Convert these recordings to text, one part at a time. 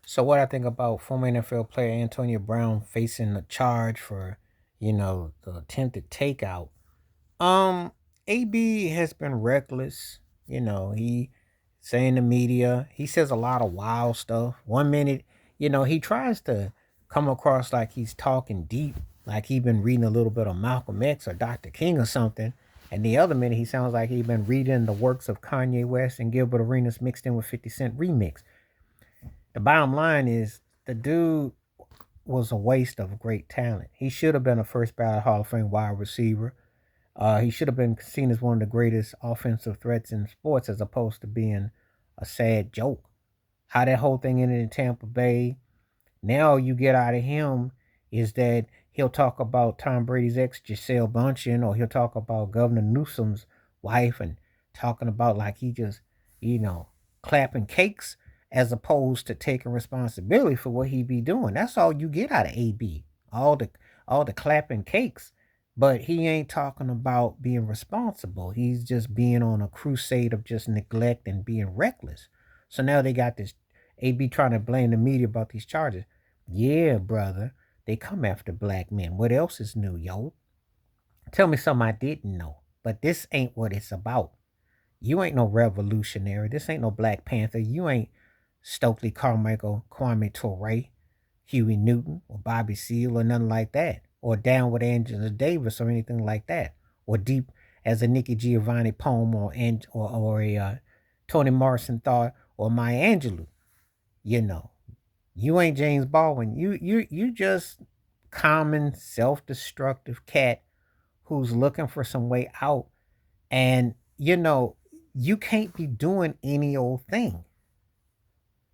So what I think about former NFL player Antonio Brown facing a charge for, the attempted takeout. Um, AB has been reckless. He say in the media, he says a lot of wild stuff. One minute, he tries to come across like he's talking deep, like he been reading a little bit of Malcolm X or Dr. King or something. And the other minute, he sounds like he been reading the works of Kanye West and Gilbert Arenas mixed in with 50 Cent remix. The bottom line is the dude was a waste of great talent. He should have been a first ballot Hall of Fame wide receiver. He should have been seen as one of the greatest offensive threats in sports as opposed to being a sad joke. How that whole thing ended in Tampa Bay, now all you get out of him is that he'll talk about Tom Brady's ex Giselle Bundchen, or he'll talk about Governor Newsom's wife, and talking about like he just, you know, clapping cakes as opposed to taking responsibility for what he be doing. That's all you get out of AB. All the all the clapping cakes. But he ain't talking about being responsible. He's just being on a crusade of just neglect and being reckless. So now they got this AB trying to blame the media about these charges. Yeah, brother. They come after black men. What else is new, yo? Tell me something I didn't know. But this ain't what it's about. You ain't no revolutionary. This ain't no Black Panther. You ain't Stokely Carmichael, Kwame Ture, Huey Newton, or Bobby Seale, or nothing like that. Or Down with Angela Davis, or anything like that. Or Deep as a Nikki Giovanni poem, or a Toni Morrison thought, or Maya Angelou. You know, you ain't James Baldwin. You just common self-destructive cat who's looking for some way out. And you can't be doing any old thing.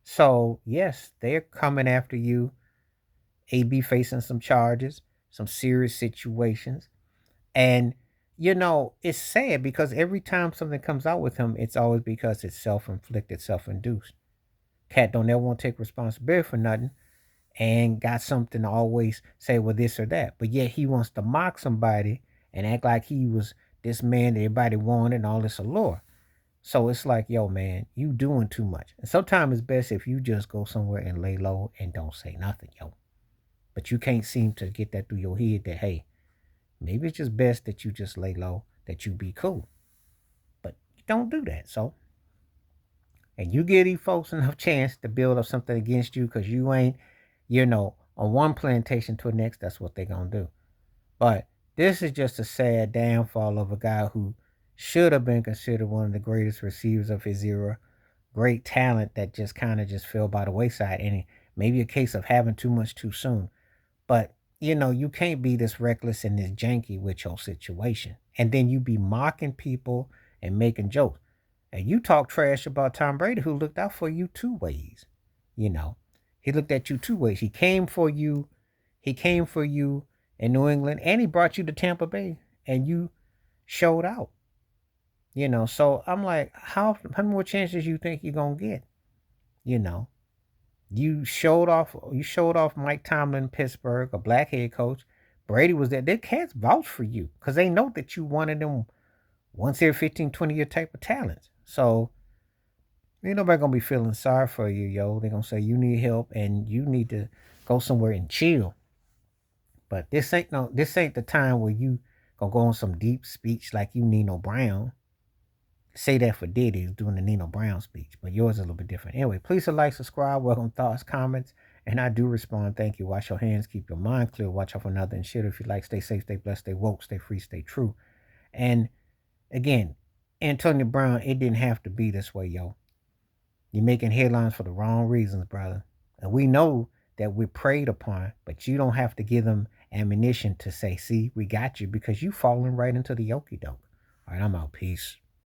So yes, they're coming after you. AB facing some charges, some serious situations. And it's sad because every time something comes out with him, it's always because it's self-inflicted, self-induced. Cat don't ever want to take responsibility for nothing and got something to always say, well, this or that. But yet he wants to mock somebody and act like he was this man that everybody wanted and all this allure. So it's like, yo, man, you doing too much. And sometimes it's best if you just go somewhere and lay low and don't say nothing, yo. But you can't seem to get that through your head that, hey, maybe it's just best that you just lay low, that you be cool. But you don't do that. So, and you give these folks enough chance to build up something against you because you ain't, on one plantation to the next, that's what they're going to do. But this is just a sad downfall of a guy who should have been considered one of the greatest receivers of his era. Great talent that just kind of just fell by the wayside. And maybe a case of having too much too soon. But, you can't be this reckless and this janky with your situation. And then you be mocking people and making jokes. And you talk trash about Tom Brady, who looked out for you two ways. You know, he looked at you two ways. He came for you. He came for you in New England, and he brought you to Tampa Bay, and you showed out. So I'm like, how many more chances you think you're gonna get? You know, you showed off Mike Tomlin, Pittsburgh, a black head coach. Brady was there. Their cats vouch for you because they know that you one of them once every 15, 20 year type of talents. So ain't nobody gonna be feeling sorry for you, yo. They're gonna say you need help and you need to go somewhere and chill. But this ain't the time where you gonna go on some deep speech like you Nino Brown. Say that for Diddy who's doing the Nino Brown speech, but yours is a little bit different. Anyway, please like, subscribe, welcome thoughts, comments, and I do respond. Thank you. Wash your hands, keep your mind clear, watch out for nothing and shit. If you like, stay safe, stay blessed, stay woke, stay free, stay true. And again, Antonio Brown, it didn't have to be this way, yo. You're making headlines for the wrong reasons, brother. And we know that we're preyed upon, but you don't have to give them ammunition to say, see, we got you because you falling right into the okie doke. All right, I'm out. Peace.